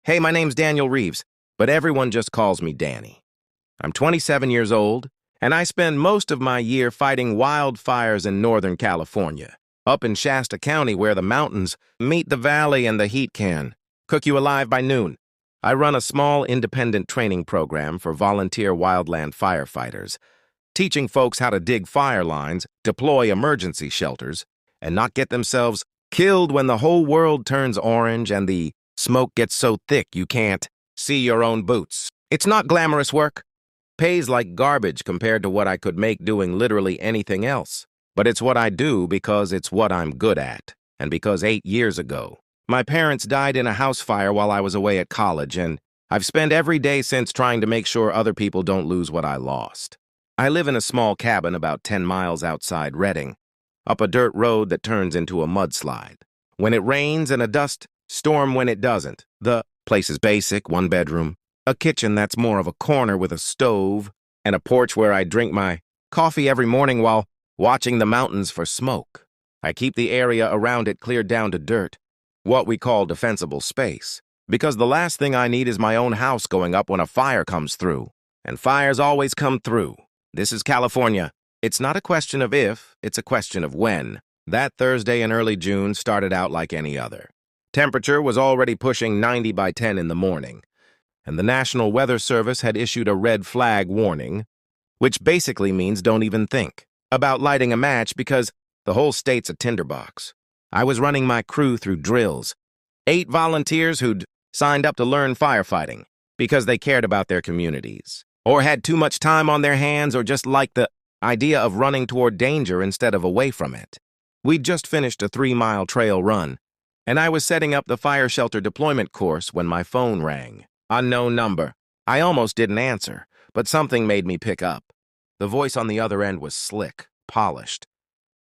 Hey, my name's Daniel Reeves, but everyone just calls me Danny. I'm 27 years old, and I spend most of my year fighting wildfires in Northern California, up in Shasta County where the mountains meet the valley and the heat can cook you alive by noon. I run a small independent training program for volunteer wildland firefighters, teaching folks how to dig fire lines, deploy emergency shelters, and not get themselves killed when the whole world turns orange and the smoke gets so thick you can't see your own boots. It's not glamorous work. Pays like garbage compared to what I could make doing literally anything else. But it's what I do because it's what I'm good at. And because 8 years ago, my parents died in a house fire while I was away at college, and I've spent every day since trying to make sure other people don't lose what I lost. I live in a small cabin about 10 miles outside Redding, up a dirt road that turns into a mudslide. When it rains and a dust storm when it doesn't. The place is basic, 1 bedroom, a kitchen that's more of a corner with a stove, and a porch where I drink my coffee every morning while watching the mountains for smoke. I keep the area around it cleared down to dirt, what we call defensible space, because the last thing I need is my own house going up when a fire comes through. And fires always come through. This is California. It's not a question of if, it's a question of when. That Thursday in early June started out like any other. Temperature was already pushing 90 by 10 in the morning, and the National Weather Service had issued a red flag warning, which basically means don't even think about lighting a match because the whole state's a tinderbox. I was running my crew through drills, 8 volunteers who'd signed up to learn firefighting because they cared about their communities, or had too much time on their hands, or just liked the idea of running toward danger instead of away from it. We'd just finished a 3-mile trail run, and I was setting up the fire shelter deployment course when my phone rang. Unknown number. I almost didn't answer, but something made me pick up. The voice on the other end was slick, polished.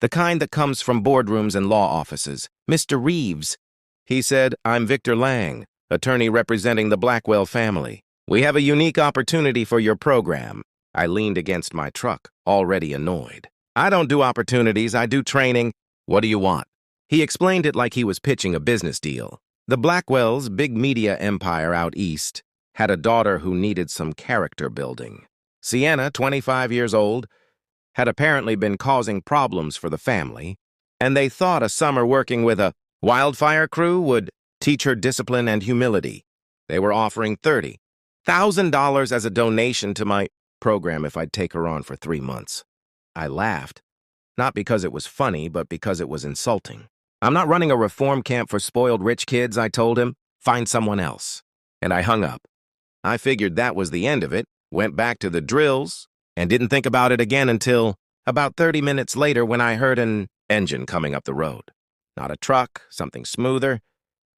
The kind that comes from boardrooms and law offices. Mr. Reeves. He said, "I'm Victor Lang, attorney representing the Blackwell family. We have a unique opportunity for your program." I leaned against my truck, already annoyed. "I don't do opportunities, I do training. What do you want?" He explained it like he was pitching a business deal. The Blackwells, big media empire out east, had a daughter who needed some character building. Sienna, 25 years old, had apparently been causing problems for the family, and they thought a summer working with a wildfire crew would teach her discipline and humility. They were offering $30,000 as a donation to my program if I'd take her on for 3 months. I laughed, not because it was funny, but because it was insulting. "I'm not running a reform camp for spoiled rich kids," I told him. "Find someone else." And I hung up. I figured that was the end of it, went back to the drills, and didn't think about it again until about 30 minutes later when I heard an engine coming up the road. Not a truck, something smoother.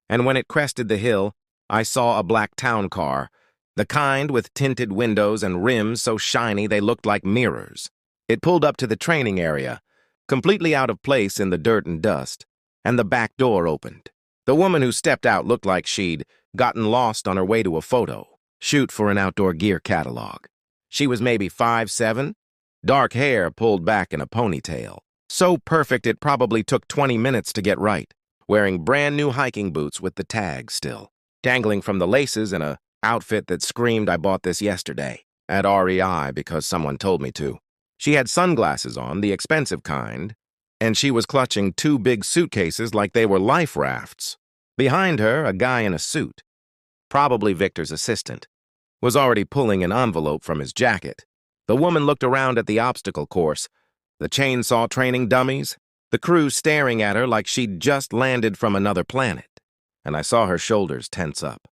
And when it crested the hill, I saw a black town car, the kind with tinted windows and rims so shiny they looked like mirrors. It pulled up to the training area, completely out of place in the dirt and dust, and the back door opened. The woman who stepped out looked like she'd gotten lost on her way to a photo shoot for an outdoor gear catalog. She was maybe 5'7", dark hair pulled back in a ponytail. So perfect it probably took 20 minutes to get right, wearing brand new hiking boots with the tag still, dangling from the laces in a outfit that screamed "I bought this yesterday" at REI because someone told me to. She had sunglasses on, the expensive kind, and she was clutching 2 big suitcases like they were life rafts. Behind her, a guy in a suit, probably Victor's assistant, was already pulling an envelope from his jacket. The woman looked around at the obstacle course, the chainsaw training dummies, the crew staring at her like she'd just landed from another planet, and I saw her shoulders tense up.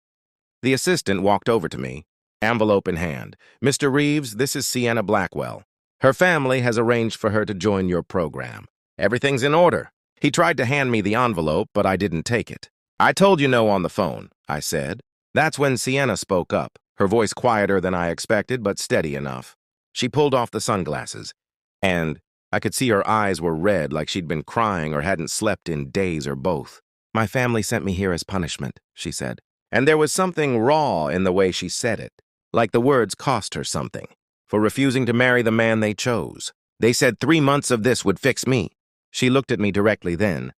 The assistant walked over to me, envelope in hand. "Mr. Reeves, this is Sienna Blackwell. Her family has arranged for her to join your program. Everything's in order." He tried to hand me the envelope, but I didn't take it. "I told you no on the phone," I said. That's when Sienna spoke up, her voice quieter than I expected, but steady enough. She pulled off the sunglasses, and I could see her eyes were red like she'd been crying or hadn't slept in days or both. "My family sent me here as punishment," she said. And there was something raw in the way she said it, like the words cost her something, for refusing to marry the man they chose. "They said 3 months of this would fix me." She looked at me directly then,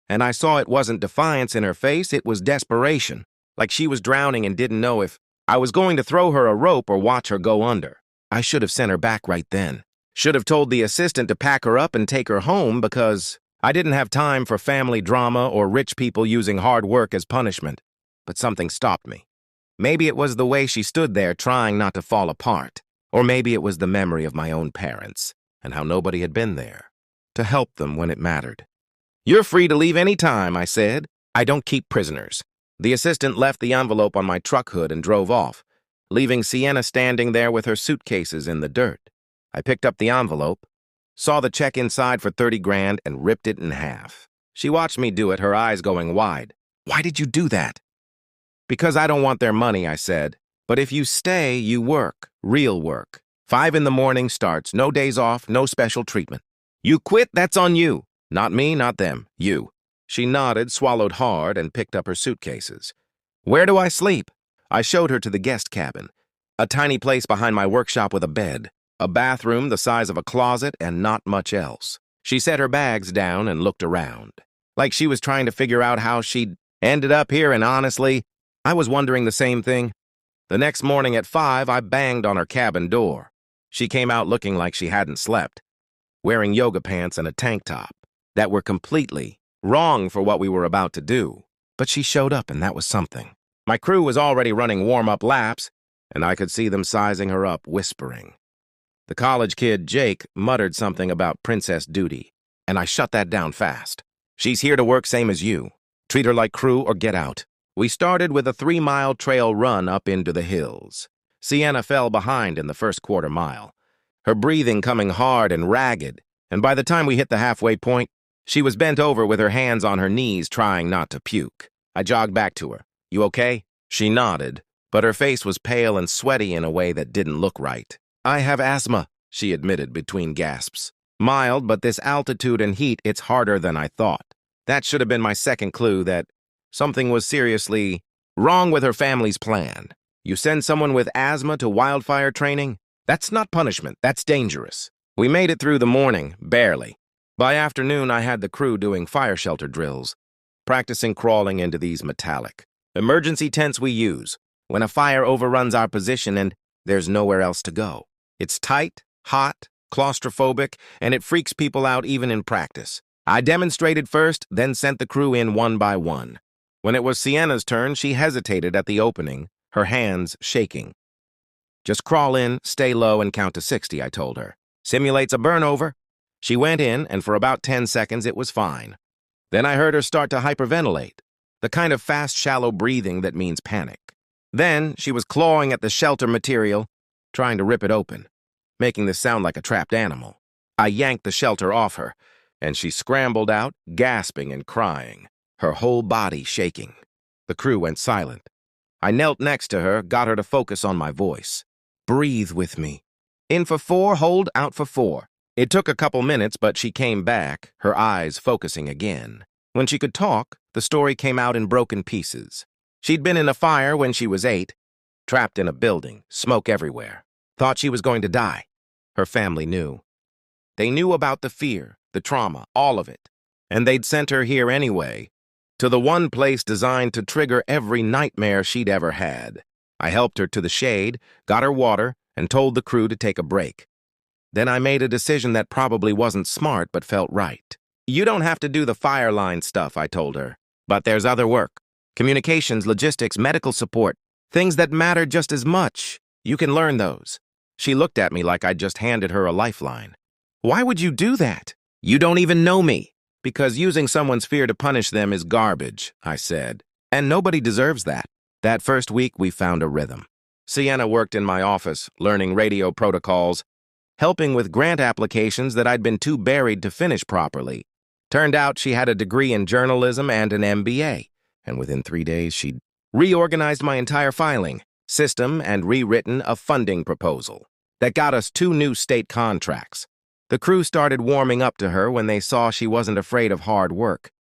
and I saw it wasn't defiance in her face, it was desperation. like she was drowning and didn't know if I was going to throw her a rope or watch her go under. I should have sent her back right then. Should have told the assistant to pack her up and take her home because I didn't have time for family drama or rich people using hard work as punishment. But something stopped me. Maybe it was the way she stood there trying not to fall apart. Or maybe it was the memory of my own parents and how nobody had been there to help them when it mattered. "You're free to leave any time," I said. "I don't keep prisoners." The assistant left the envelope on my truck hood and drove off, leaving Sienna standing there with her suitcases in the dirt. I picked up the envelope, saw the check inside for 30 grand, and ripped it in half. She watched me do it, her eyes going wide. "Why did you do that?" "Because I don't want their money," I said. "But if you stay, you work, real work. 5 in the morning starts, no days off, no special treatment. You quit, that's on you. Not me, not them, you." She nodded, swallowed hard, and picked up her suitcases. "Where do I sleep?" I showed her to the guest cabin, a tiny place behind my workshop with a bed, a bathroom the size of a closet, and not much else. She set her bags down and looked around, like she was trying to figure out how she'd ended up here, and honestly, I was wondering the same thing. The next morning at 5, I banged on her cabin door. She came out looking like she hadn't slept, wearing yoga pants and a tank top that were completely wrong for what we were about to do. But she showed up, and that was something. My crew was already running warm-up laps, and I could see them sizing her up, whispering. The college kid, Jake, muttered something about princess duty, and I shut that down fast. "She's here to work same as you. Treat her like crew or get out." We started with a 3-mile trail run up into the hills. Sienna fell behind in the first quarter mile, her breathing coming hard and ragged, and by the time we hit the halfway point, she was bent over with her hands on her knees trying not to puke. I jogged back to her. "You okay?" She nodded, but her face was pale and sweaty in a way that didn't look right. "I have asthma," she admitted between gasps. "Mild, but this altitude and heat, it's harder than I thought." That should have been my second clue that something was seriously wrong with her family's plan. You send someone with asthma to wildfire training? That's not punishment, that's dangerous. We made it through the morning, barely. By afternoon, I had the crew doing fire shelter drills, practicing crawling into these metallic emergency tents we use when a fire overruns our position and there's nowhere else to go. It's tight, hot, claustrophobic, and it freaks people out even in practice. I demonstrated first, then sent the crew in one by one. When it was Sienna's turn, she hesitated at the opening, her hands shaking. "Just crawl in, stay low, and count to 60, I told her. "Simulates a burnover." She went in, and for about 10 seconds, it was fine. Then I heard her start to hyperventilate, the kind of fast, shallow breathing that means panic. Then she was clawing at the shelter material, trying to rip it open, making this sound like a trapped animal. I yanked the shelter off her, and she scrambled out, gasping and crying, her whole body shaking. The crew went silent. I knelt next to her, got her to focus on my voice. "Breathe with me. In for 4, hold, out for 4. It took a couple minutes, but she came back, her eyes focusing again. When she could talk, the story came out in broken pieces. She'd been in a fire when she was 8, trapped in a building, smoke everywhere. Thought she was going to die. Her family knew. They knew about the fear, the trauma, all of it. And they'd sent her here anyway, to the one place designed to trigger every nightmare she'd ever had. I helped her to the shade, got her water, and told the crew to take a break. Then I made a decision that probably wasn't smart but felt right. "You don't have to do the fire line stuff," I told her. "But there's other work. Communications, logistics, medical support. Things that matter just as much. You can learn those." She looked at me like I'd just handed her a lifeline. "Why would you do that? You don't even know me." "Because using someone's fear to punish them is garbage," I said. "And nobody deserves that." That first week, we found a rhythm. Sienna worked in my office, learning radio protocols, helping with grant applications that I'd been too buried to finish properly. Turned out she had a degree in journalism and an MBA, and within 3 days, she'd reorganized my entire filing system and rewritten a funding proposal that got us 2 new state contracts. The crew started warming up to her when they saw she wasn't afraid of hard work.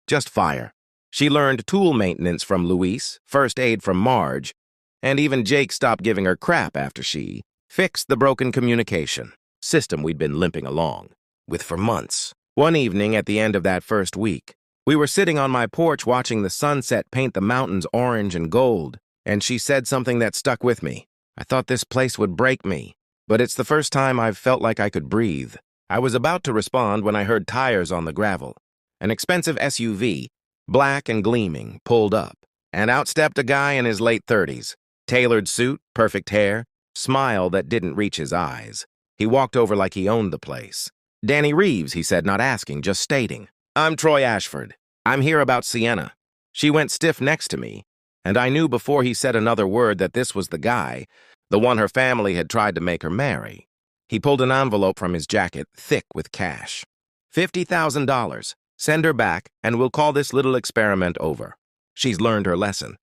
Just fire. She learned tool maintenance from Luis, first aid from Marge, and even Jake stopped giving her crap after she fixed the broken communication system we'd been limping along with for months. One evening at the end of that first week, We were sitting on my porch watching the sunset paint the mountains orange and gold, and she said something that stuck with me. I thought this place would break me, but it's the first time I've felt like I could breathe. I was about to respond when I heard tires on the gravel. An expensive SUV, black and gleaming, pulled up, and out stepped a guy in his late 30s. Tailored suit, perfect hair, smile that didn't reach his eyes. He walked over like he owned the place. "Danny Reeves," he said, not asking, just stating. "I'm Troy Ashford. I'm here about Sienna." She went stiff next to me, and I knew before he said another word that this was the guy, the one her family had tried to make her marry. He pulled an envelope from his jacket, thick with cash. $50,000. Send her back, and we'll call this little experiment over. She's learned her lesson.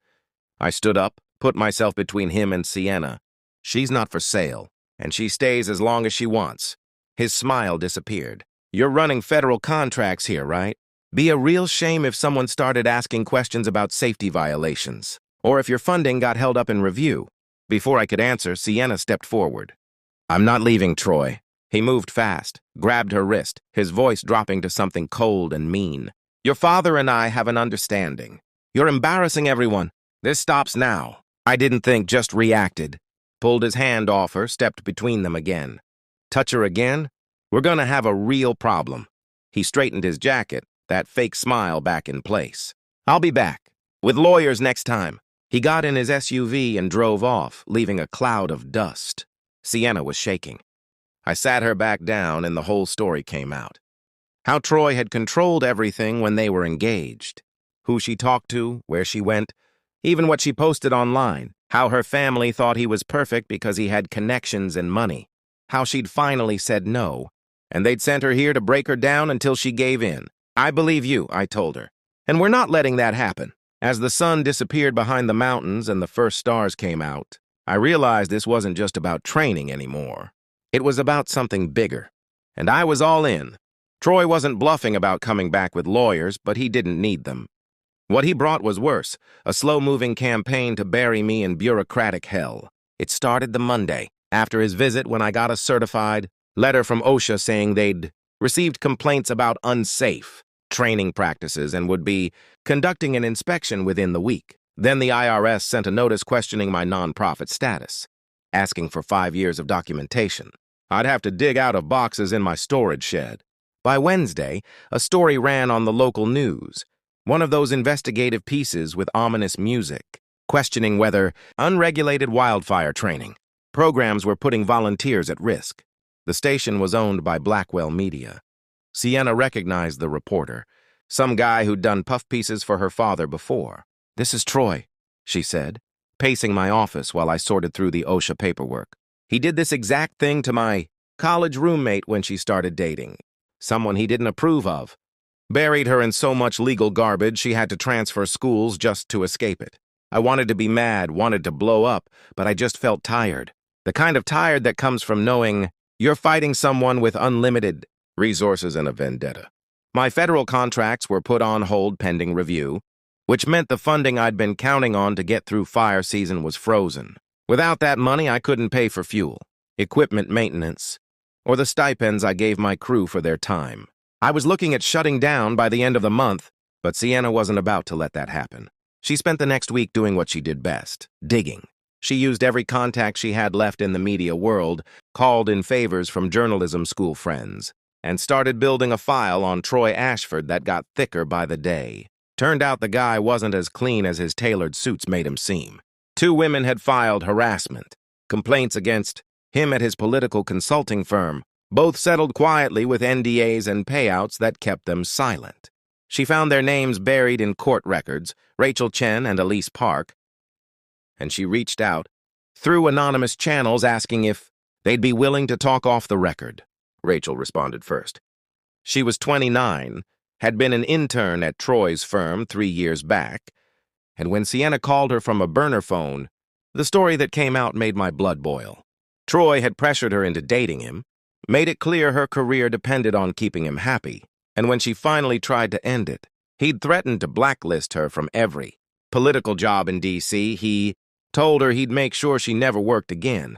I stood up, put myself between him and Sienna. She's not for sale, and she stays as long as she wants. His smile disappeared. "You're running federal contracts here, right? Be a real shame if someone started asking questions about safety violations, or if your funding got held up in review." Before I could answer, Sienna stepped forward. "I'm not leaving, Troy." He moved fast, grabbed her wrist, his voice dropping to something cold and mean. "Your father and I have an understanding. You're embarrassing everyone. This stops now." I didn't think, just reacted. Pulled his hand off her, stepped between them again. "Touch her again? We're gonna have a real problem." He straightened his jacket, that fake smile back in place. "I'll be back. With lawyers next time." He got in his SUV and drove off, leaving a cloud of dust. Sienna was shaking. I sat her back down and the whole story came out. How Troy had controlled everything when they were engaged. Who she talked to, where she went, even what she posted online. How her family thought he was perfect because he had connections and money. How she'd finally said no, and they'd sent her here to break her down until she gave in. "I believe you," I told her. "And we're not letting that happen." As the sun disappeared behind the mountains and the first stars came out, I realized this wasn't just about training anymore. It was about something bigger. And I was all in. Troy wasn't bluffing about coming back with lawyers, but he didn't need them. What he brought was worse, a slow-moving campaign to bury me in bureaucratic hell. It started the Monday, after his visit, when I got a certified letter from OSHA saying they'd received complaints about unsafe training practices and would be conducting an inspection within the week. Then the IRS sent a notice questioning my nonprofit status, asking for 5 years of documentation. I'd have to dig out of boxes in my storage shed. By Wednesday, a story ran on the local news, one of those investigative pieces with ominous music, questioning whether unregulated wildfire training programs were putting volunteers at risk. The station was owned by Blackwell Media. Sienna recognized the reporter, some guy who'd done puff pieces for her father before. "This is Troy," she said, pacing my office while I sorted through the OSHA paperwork. "He did this exact thing to my college roommate when she started dating, someone he didn't approve of. Buried her in so much legal garbage she had to transfer schools just to escape it. I wanted to be mad, wanted to blow up, but I just felt tired. The kind of tired that comes from knowing you're fighting someone with unlimited resources and a vendetta. My federal contracts were put on hold pending review, which meant the funding I'd been counting on to get through fire season was frozen. Without that money, I couldn't pay for fuel, equipment maintenance, or the stipends I gave my crew for their time. I was looking at shutting down by the end of the month, but Sienna wasn't about to let that happen. She spent the next week doing what she did best, digging. She used every contact she had left in the media world, called in favors from journalism school friends, and started building a file on Troy Ashford that got thicker by the day. Turned out the guy wasn't as clean as his tailored suits made him seem. 2 women had filed harassment, complaints against him at his political consulting firm. Both settled quietly with NDAs and payouts that kept them silent. She found their names buried in court records, Rachel Chen and Elise Park, and she reached out through anonymous channels asking if they'd be willing to talk off the record. Rachel responded first. She was 29, had been an intern at Troy's firm 3 years back, and when Sienna called her from a burner phone, the story that came out made my blood boil. Troy had pressured her into dating him, made it clear her career depended on keeping him happy, and when she finally tried to end it, he'd threatened to blacklist her from every political job in D.C. He told her he'd make sure she never worked again,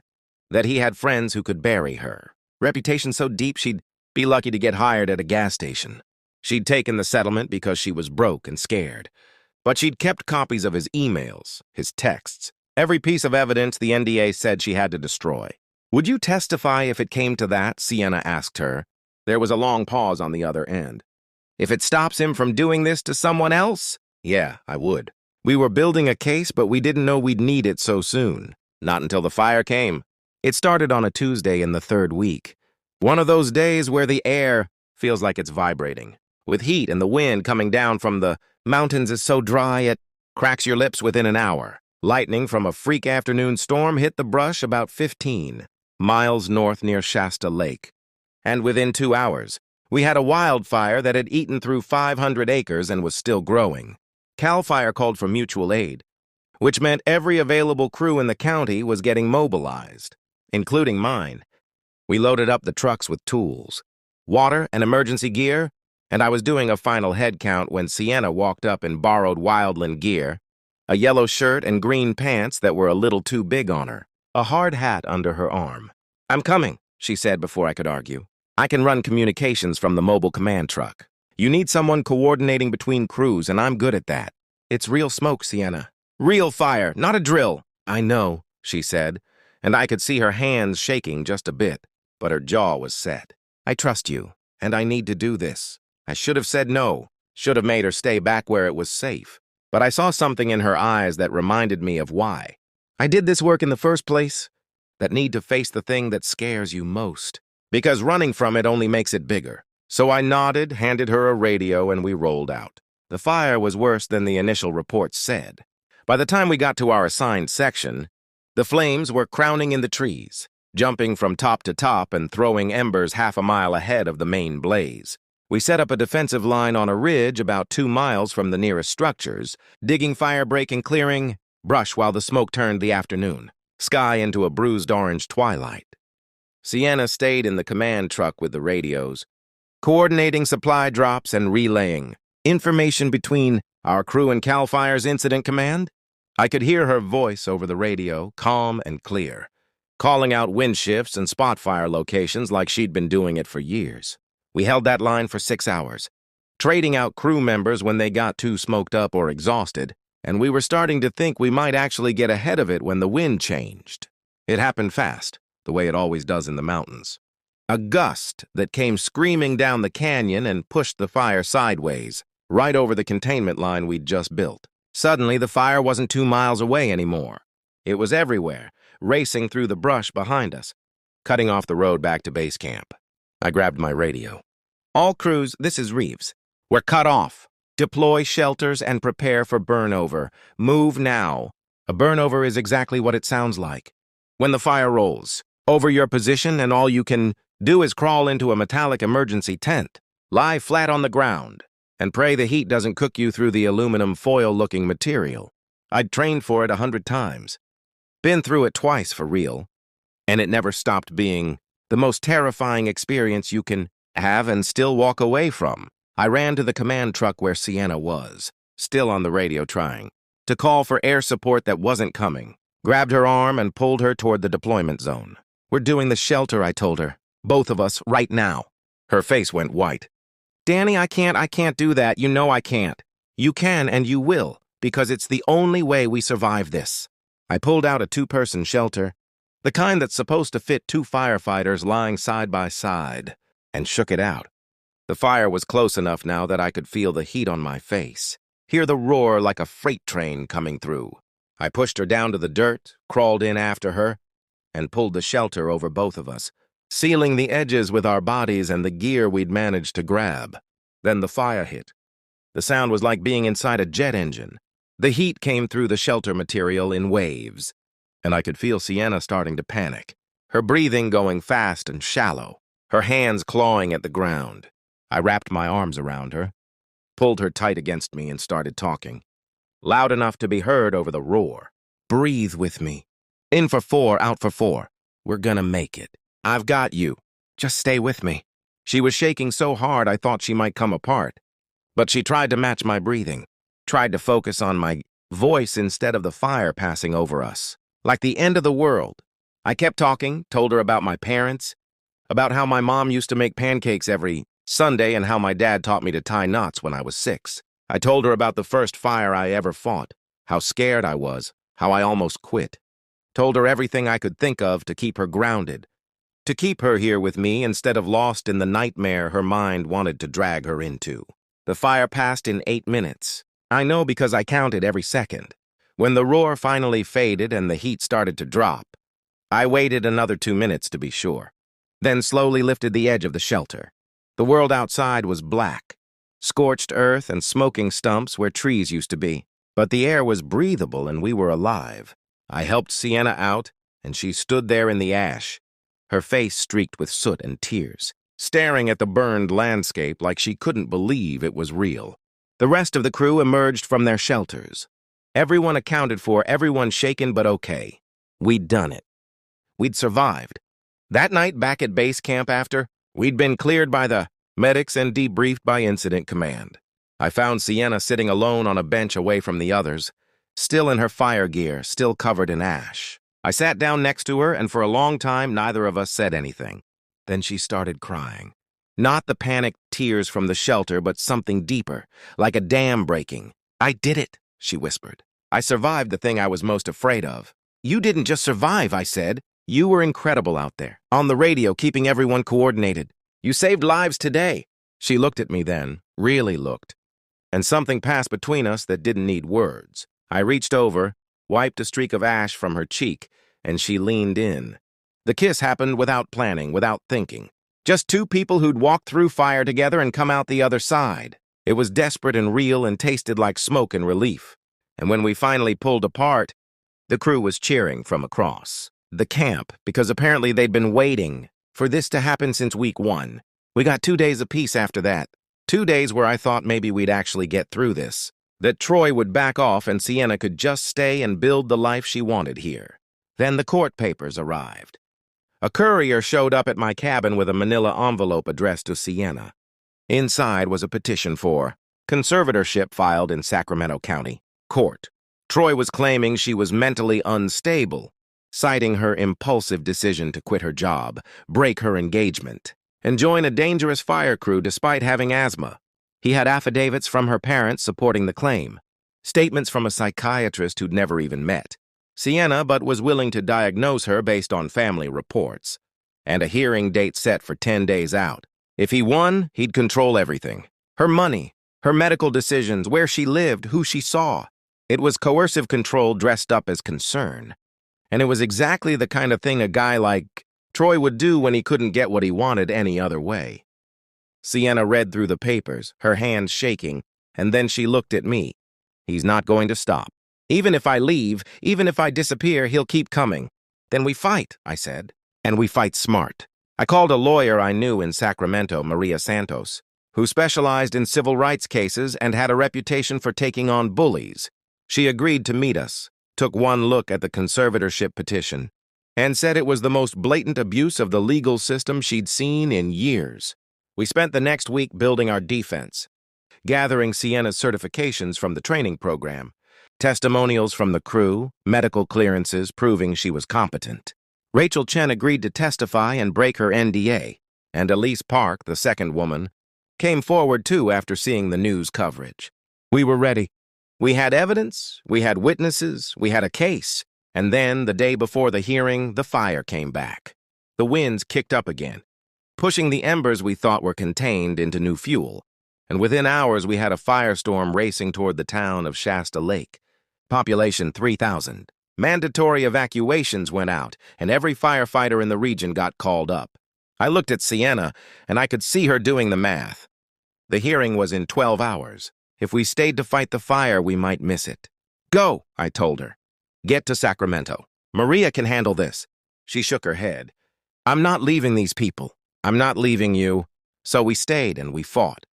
that he had friends who could bury her. Reputation so deep she'd be lucky to get hired at a gas station. She'd taken the settlement because she was broke and scared. But she'd kept copies of his emails, his texts, every piece of evidence the NDA said she had to destroy. "Would you testify if it came to that?" Sienna asked her. There was a long pause on the other end. "If it stops him from doing this to someone else?" "Yeah, I would. We were building a case, but we didn't know we'd need it so soon. Not until the fire came. It started on a Tuesday in the 3rd week. One of those days where the air feels like it's vibrating, with heat and the wind coming down from the mountains is so dry it cracks your lips within an hour. Lightning from a freak afternoon storm hit the brush about 15 miles north near Shasta Lake. And within 2 hours, we had a wildfire that had eaten through 500 acres and was still growing. CAL FIRE called for mutual aid, which meant every available crew in the county was getting mobilized, including mine. We loaded up the trucks with tools, water, and emergency gear, and I was doing a final head count when Sienna walked up in borrowed wildland gear, a yellow shirt and green pants that were a little too big on her, a hard hat under her arm. "I'm coming," she said before I could argue. "I can run communications from the mobile command truck. You need someone coordinating between crews, and I'm good at that. It's real smoke, Sienna. Real fire, not a drill." "I know," she said, and I could see her hands shaking just a bit, but her jaw was set. "I trust you, and I need to do this." I should have said no, should have made her stay back where it was safe. But I saw something in her eyes that reminded me of why I did this work in the first place, that need to face the thing that scares you most, because running from it only makes it bigger. So I nodded, handed her a radio, and we rolled out. The fire was worse than the initial reports said. By the time we got to our assigned section, the flames were crowning in the trees, jumping from top to top and throwing embers half a mile ahead of the main blaze. We set up a defensive line on a ridge about 2 miles from the nearest structures, digging fire break and clearing brush while the smoke turned the afternoon sky into a bruised orange twilight. Sienna stayed in the command truck with the radios, coordinating supply drops and relaying information between our crew and CAL FIRE's incident command. I could hear her voice over the radio, calm and clear, calling out wind shifts and spot fire locations like she'd been doing it for years. We held that line for 6 hours, trading out crew members when they got too smoked up or exhausted, and we were starting to think we might actually get ahead of it when the wind changed. It happened fast, the way it always does in the mountains. A gust that came screaming down the canyon and pushed the fire sideways, right over the containment line we'd just built. Suddenly, the fire wasn't 2 miles away anymore. It was everywhere, racing through the brush behind us, cutting off the road back to base camp. I grabbed my radio. "All crews, this is Reeves. We're cut off. Deploy shelters and prepare for burnover. Move now." A burnover is exactly what it sounds like. When the fire rolls over your position and all you can do is crawl into a metallic emergency tent, lie flat on the ground, and pray the heat doesn't cook you through the aluminum foil-looking material. I'd trained for it 100 times. Been through it twice for real, and it never stopped being the most terrifying experience you can have and still walk away from. I ran to the command truck where Sienna was, still on the radio trying to call for air support that wasn't coming. Grabbed her arm and pulled her toward the deployment zone. "We're doing the shelter," I told her. "Both of us, right now." Her face went white. "Danny, I can't do that. You know I can't." "You can and you will, because it's the only way we survive this." I pulled out a 2-person shelter, the kind that's supposed to fit 2 firefighters lying side by side, and shook it out. The fire was close enough now that I could feel the heat on my face, hear the roar like a freight train coming through. I pushed her down to the dirt, crawled in after her, and pulled the shelter over both of us, sealing the edges with our bodies and the gear we'd managed to grab. Then the fire hit. The sound was like being inside a jet engine. The heat came through the shelter material in waves, and I could feel Sienna starting to panic, her breathing going fast and shallow, her hands clawing at the ground. I wrapped my arms around her, pulled her tight against me, and started talking, loud enough to be heard over the roar. "Breathe with me. In for 4, out for 4. We're gonna make it. I've got you. Just stay with me." She was shaking so hard I thought she might come apart, but she tried to match my breathing, tried to focus on my voice instead of the fire passing over us, like the end of the world. I kept talking, told her about my parents, about how my mom used to make pancakes every Sunday and how my dad taught me to tie knots when I was 6. I told her about the first fire I ever fought, how scared I was, how I almost quit. Told her everything I could think of to keep her grounded, to keep her here with me instead of lost in the nightmare her mind wanted to drag her into. The fire passed in 8 minutes. I know because I counted every second. When the roar finally faded and the heat started to drop, I waited another 2 minutes to be sure, then slowly lifted the edge of the shelter. The world outside was black, scorched earth and smoking stumps where trees used to be, but the air was breathable and we were alive. I helped Sienna out, and she stood there in the ash, her face streaked with soot and tears, staring at the burned landscape like she couldn't believe it was real. The rest of the crew emerged from their shelters. Everyone accounted for, everyone shaken but okay. We'd done it. We'd survived. That night back at base camp after, we'd been cleared by the medics and debriefed by Incident Command. I found Sienna sitting alone on a bench away from the others, still in her fire gear, still covered in ash. I sat down next to her, and for a long time, neither of us said anything. Then she started crying. Not the panicked tears from the shelter, but something deeper, like a dam breaking. "I did it," she whispered. "I survived the thing I was most afraid of." "You didn't just survive," I said. "You were incredible out there, on the radio, keeping everyone coordinated. You saved lives today." She looked at me then, really looked, and something passed between us that didn't need words. I reached over, wiped a streak of ash from her cheek, and she leaned in. The kiss happened without planning, without thinking. Just two people who'd walked through fire together and come out the other side. It was desperate and real and tasted like smoke and relief. And when we finally pulled apart, the crew was cheering from across the camp, because apparently they'd been waiting for this to happen since week 1. We got 2 days apiece after that. 2 days where I thought maybe we'd actually get through this, that Troy would back off and Sienna could just stay and build the life she wanted here. Then the court papers arrived. A courier showed up at my cabin with a manila envelope addressed to Sienna. Inside was a petition for conservatorship filed in Sacramento County Court. Troy was claiming she was mentally unstable, citing her impulsive decision to quit her job, break her engagement, and join a dangerous fire crew despite having asthma. He had affidavits from her parents supporting the claim, statements from a psychiatrist who'd never even met Sienna but was willing to diagnose her based on family reports, and a hearing date set for 10 days out. If he won, he'd control everything. Her money, her medical decisions, where she lived, who she saw. It was coercive control dressed up as concern. And it was exactly the kind of thing a guy like Troy would do when he couldn't get what he wanted any other way. Sienna read through the papers, her hands shaking, and then she looked at me. "He's not going to stop. Even if I leave, even if I disappear, he'll keep coming." "Then we fight," I said. "And we fight smart." I called a lawyer I knew in Sacramento, Maria Santos, who specialized in civil rights cases and had a reputation for taking on bullies. She agreed to meet us, took one look at the conservatorship petition, and said it was the most blatant abuse of the legal system she'd seen in years. We spent the next week building our defense, gathering Sienna's certifications from the training program, testimonials from the crew, medical clearances proving she was competent. Rachel Chen agreed to testify and break her NDA, and Elise Park, the second woman, came forward too after seeing the news coverage. We were ready. We had evidence, we had witnesses, we had a case, and then, the day before the hearing, the fire came back. The winds kicked up again, pushing the embers we thought were contained into new fuel, and within hours we had a firestorm racing toward the town of Shasta Lake. Population 3,000. Mandatory evacuations went out, and every firefighter in the region got called up. I looked at Sienna, and I could see her doing the math. The hearing was in 12 hours. If we stayed to fight the fire, we might miss it. "Go," I told her. "Get to Sacramento. Maria can handle this." She shook her head. "I'm not leaving these people. I'm not leaving you." So we stayed and we fought.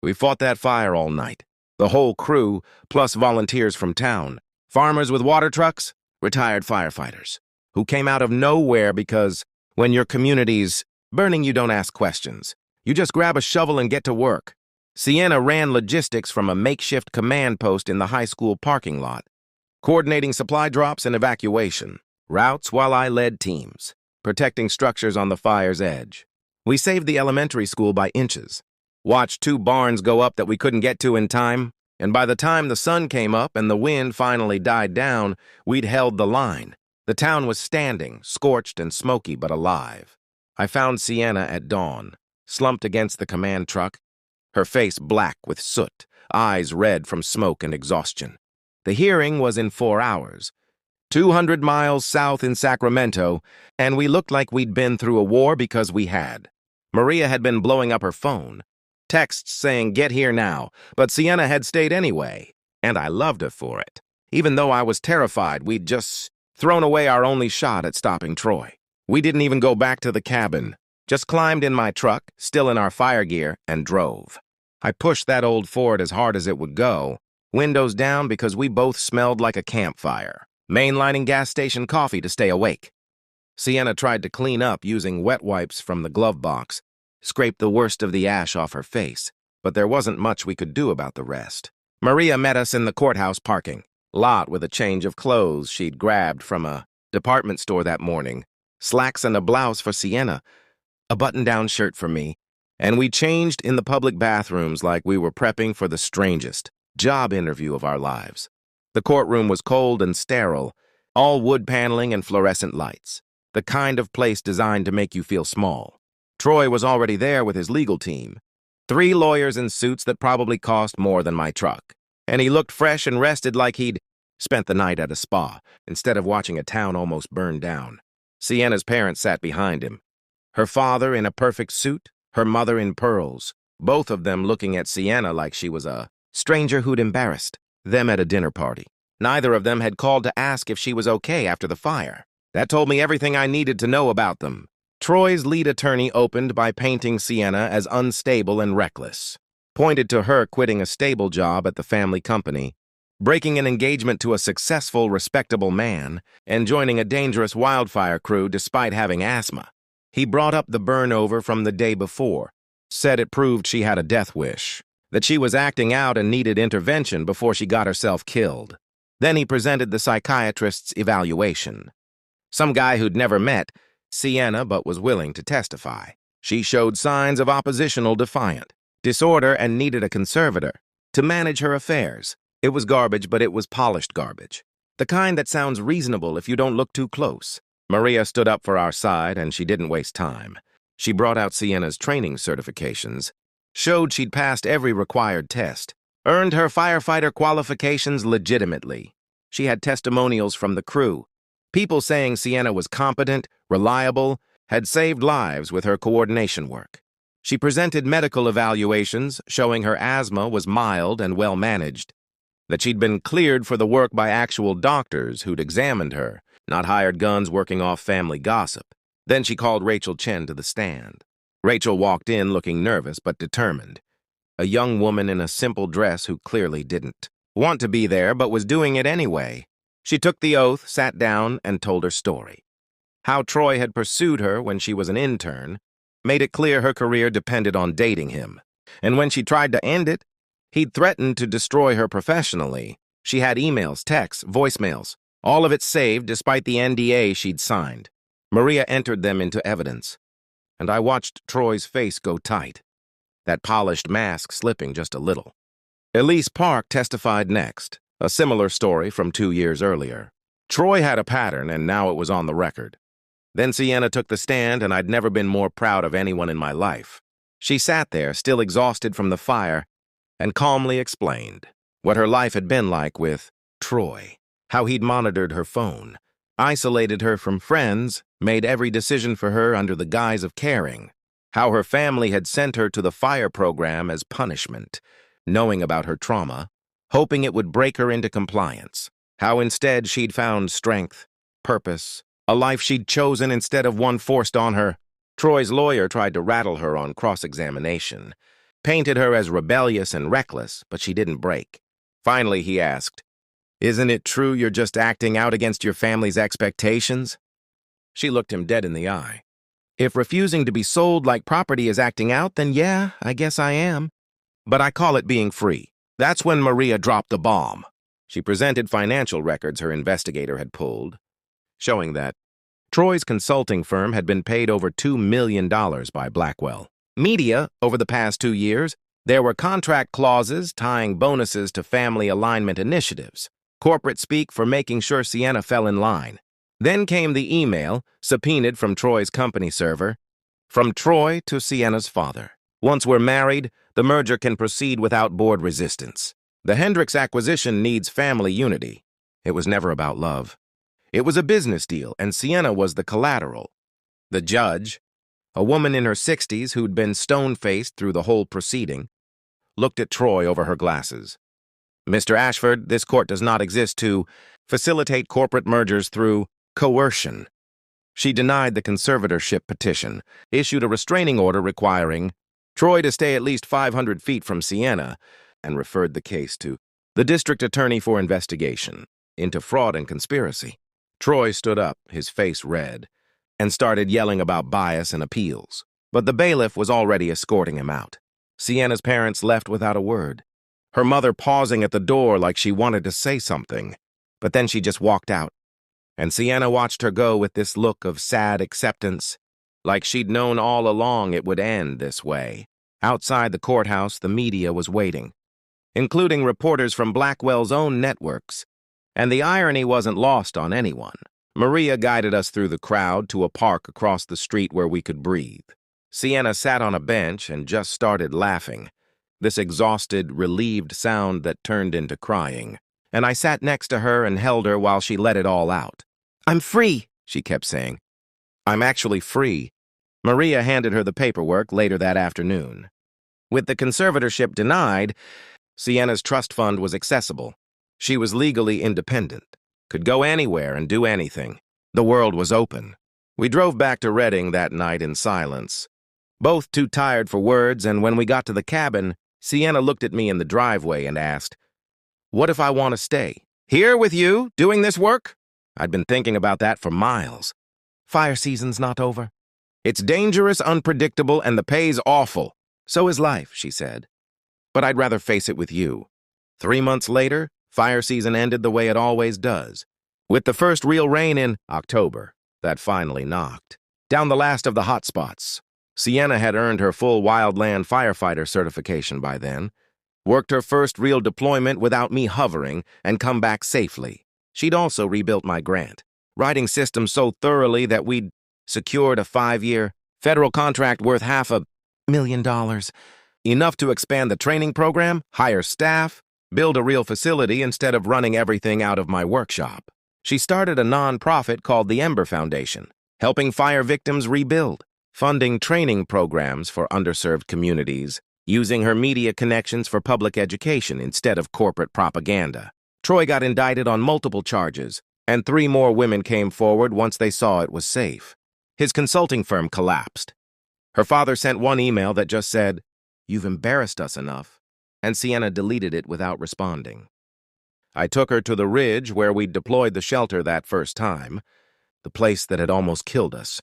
We fought that fire all night. The whole crew, plus volunteers from town. Farmers with water trucks, retired firefighters, who came out of nowhere because when your community's burning, you don't ask questions. You just grab a shovel and get to work. Sienna ran logistics from a makeshift command post in the high school parking lot, coordinating supply drops and evacuation routes while I led teams, protecting structures on the fire's edge. We saved the elementary school by inches. watched two barns go up that we couldn't get to in time, and by the time the sun came up and the wind finally died down, we'd held the line. The town was standing, scorched and smoky but alive. I found Sienna at dawn, slumped against the command truck, her face black with soot, eyes red from smoke and exhaustion. The hearing was in 4 hours, 200 miles south in Sacramento, and we looked like we'd been through a war because we had. Maria had been blowing up her phone, texts saying, "Get here now," but Sienna had stayed anyway, and I loved her for it. Even though I was terrified, we'd just thrown away our only shot at stopping Troy. We didn't even go back to the cabin, just climbed in my truck, still in our fire gear, and drove. I pushed that old Ford as hard as it would go, windows down because we both smelled like a campfire, mainlining gas station coffee to stay awake. Sienna tried to clean up using wet wipes from the glove box, scraped the worst of the ash off her face, but there wasn't much we could do about the rest. Maria met us in the courthouse parking lot with a change of clothes she'd grabbed from a department store that morning, slacks and a blouse for Sienna, a button-down shirt for me, and we changed in the public bathrooms like we were prepping for the strangest job interview of our lives. The courtroom was cold and sterile, all wood paneling and fluorescent lights, the kind of place designed to make you feel small. Troy was already there with his legal team, 3 lawyers in suits that probably cost more than my truck, and he looked fresh and rested like he'd spent the night at a spa instead of watching a town almost burn down. Sienna's parents sat behind him, her father in a perfect suit, her mother in pearls, both of them looking at Sienna like she was a stranger who'd embarrassed them at a dinner party. Neither of them had called to ask if she was okay after the fire. That told me everything I needed to know about them. Troy's lead attorney opened by painting Sienna as unstable and reckless, pointed to her quitting a stable job at the family company, breaking an engagement to a successful, respectable man, and joining a dangerous wildfire crew despite having asthma. He brought up the burn-over from the day before, said it proved she had a death wish, that she was acting out and needed intervention before she got herself killed. Then he presented the psychiatrist's evaluation. Some guy who'd never met Sienna but was willing to testify. She showed signs of oppositional defiant disorder and needed a conservator to manage her affairs. It was garbage, but it was polished garbage. The kind that sounds reasonable if you don't look too close. Maria stood up for our side, and she didn't waste time. She brought out Sienna's training certifications, showed she'd passed every required test, earned her firefighter qualifications legitimately. She had testimonials from the crew, people saying Sienna was competent, reliable, had saved lives with her coordination work. She presented medical evaluations showing her asthma was mild and well managed, that she'd been cleared for the work by actual doctors who'd examined her, not hired guns working off family gossip. Then she called Rachel Chen to the stand. Rachel walked in looking nervous but determined, a young woman in a simple dress who clearly didn't want to be there but was doing it anyway. She took the oath, sat down, and told her story. How Troy had pursued her when she was an intern, made it clear her career depended on dating him. And when she tried to end it, he'd threatened to destroy her professionally. She had emails, texts, voicemails, all of it saved despite the NDA she'd signed. Maria entered them into evidence, and I watched Troy's face go tight, that polished mask slipping just a little. Elise Park testified next, a similar story from 2 years earlier. Troy had a pattern, and now it was on the record. Then Sienna took the stand, and I'd never been more proud of anyone in my life. She sat there, still exhausted from the fire, and calmly explained what her life had been like with Troy, how he'd monitored her phone, isolated her from friends, made every decision for her under the guise of caring, how her family had sent her to the fire program as punishment, knowing about her trauma, hoping it would break her into compliance, how instead she'd found strength, purpose, a life she'd chosen instead of one forced on her. Troy's lawyer tried to rattle her on cross-examination, painted her as rebellious and reckless, but she didn't break. Finally, he asked, "Isn't it true you're just acting out against your family's expectations?" She looked him dead in the eye. "If refusing to be sold like property is acting out, then yeah, I guess I am. But I call it being free." That's when Maria dropped the bomb. She presented financial records her investigator had pulled, showing that Troy's consulting firm had been paid over $2 million by Blackwell. Media, over the past 2 years, there were contract clauses tying bonuses to family alignment initiatives, corporate speak for making sure Sienna fell in line. Then came the email, subpoenaed from Troy's company server, from Troy to Sienna's father. Once we're married, the merger can proceed without board resistance. The Hendricks acquisition needs family unity. It was never about love. It was a business deal, and Sienna was the collateral. The judge, a woman in her 60s who'd been stone-faced through the whole proceeding, looked at Troy over her glasses. Mr. Ashford, this court does not exist to facilitate corporate mergers through coercion. She denied the conservatorship petition, issued a restraining order requiring Troy to stay at least 500 feet from Sienna, and referred the case to the district attorney for investigation into fraud and conspiracy. Troy stood up, his face red, and started yelling about bias and appeals. But the bailiff was already escorting him out. Sienna's parents left without a word, her mother pausing at the door like she wanted to say something, but then she just walked out. And Sienna watched her go with this look of sad acceptance, like she'd known all along it would end this way. Outside the courthouse, the media was waiting, including reporters from Blackwell's own networks, and the irony wasn't lost on anyone. Maria guided us through the crowd to a park across the street where we could breathe. Sienna sat on a bench and just started laughing, this exhausted, relieved sound that turned into crying. And I sat next to her and held her while she let it all out. "I'm free," she kept saying. "I'm actually free." Maria handed her the paperwork later that afternoon. With the conservatorship denied, Sienna's trust fund was accessible. She was legally independent, could go anywhere and do anything. The world was open. We drove back to Reading that night in silence, both too tired for words, and when we got to the cabin, Sienna looked at me in the driveway and asked, "What if I want to stay? Here with you, doing this work?" I'd been thinking about that for miles. Fire season's not over. It's dangerous, unpredictable, and the pay's awful. So is life, she said. But I'd rather face it with you. 3 months later, fire season ended the way it always does, with the first real rain in October that finally knocked down the last of the hot spots. Sienna had earned her full wildland firefighter certification by then, worked her first real deployment without me hovering, and come back safely. She'd also rebuilt my grant, writing systems so thoroughly that we'd secured a 5-year federal contract worth $500,000, enough to expand the training program, hire staff, build a real facility instead of running everything out of my workshop. She started a nonprofit called the Ember Foundation, helping fire victims rebuild, funding training programs for underserved communities, using her media connections for public education instead of corporate propaganda. Troy got indicted on multiple charges, and 3 more women came forward once they saw it was safe. His consulting firm collapsed. Her father sent one email that just said, "You've embarrassed us enough," and Sienna deleted it without responding. I took her to the ridge where we'd deployed the shelter that first time, the place that had almost killed us,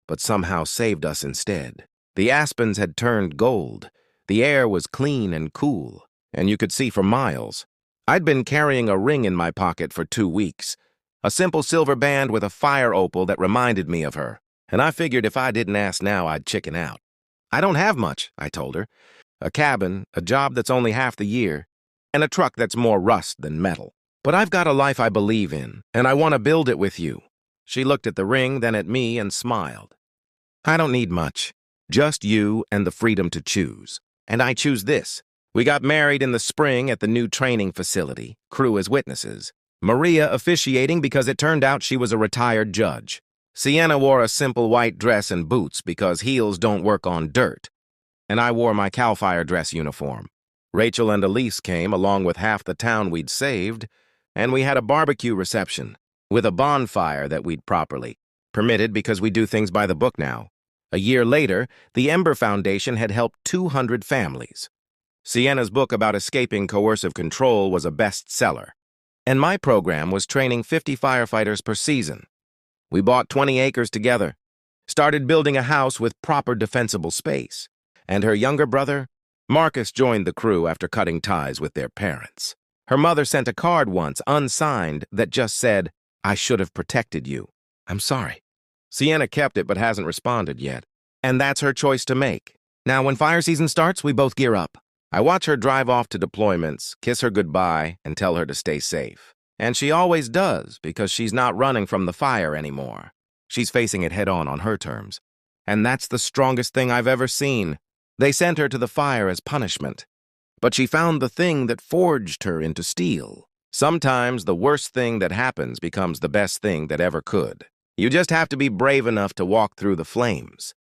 but somehow saved us instead. The aspens had turned gold. The air was clean and cool, and you could see for miles. I'd been carrying a ring in my pocket for 2 weeks, a simple silver band with a fire opal that reminded me of her, and I figured if I didn't ask now, I'd chicken out. "I don't have much," I told her. "A cabin, a job that's only half the year, and a truck that's more rust than metal. But I've got a life I believe in, and I want to build it with you." She looked at the ring, then at me, and smiled. "I don't need much, just you and the freedom to choose. And I choose this." We got married in the spring at the new training facility, crew as witnesses. Maria officiating because it turned out she was a retired judge. Sienna wore a simple white dress and boots because heels don't work on dirt, and I wore my CAL FIRE dress uniform. Rachel and Elise came along with half the town we'd saved, and we had a barbecue reception with a bonfire that we'd properly permitted because we do things by the book now. A year later, the Ember Foundation had helped 200 families. Sienna's book about escaping coercive control was a bestseller, and my program was training 50 firefighters per season. We bought 20 acres together, started building a house with proper defensible space, and her younger brother, Marcus, joined the crew after cutting ties with their parents. Her mother sent a card once, unsigned, that just said, "I should have protected you. I'm sorry." Sienna kept it but hasn't responded yet, and that's her choice to make. Now, when fire season starts, we both gear up. I watch her drive off to deployments, kiss her goodbye, and tell her to stay safe. And she always does, because she's not running from the fire anymore. She's facing it head-on her terms. And that's the strongest thing I've ever seen. They sent her to the fire as punishment. But she found the thing that forged her into steel. Sometimes the worst thing that happens becomes the best thing that ever could. You just have to be brave enough to walk through the flames.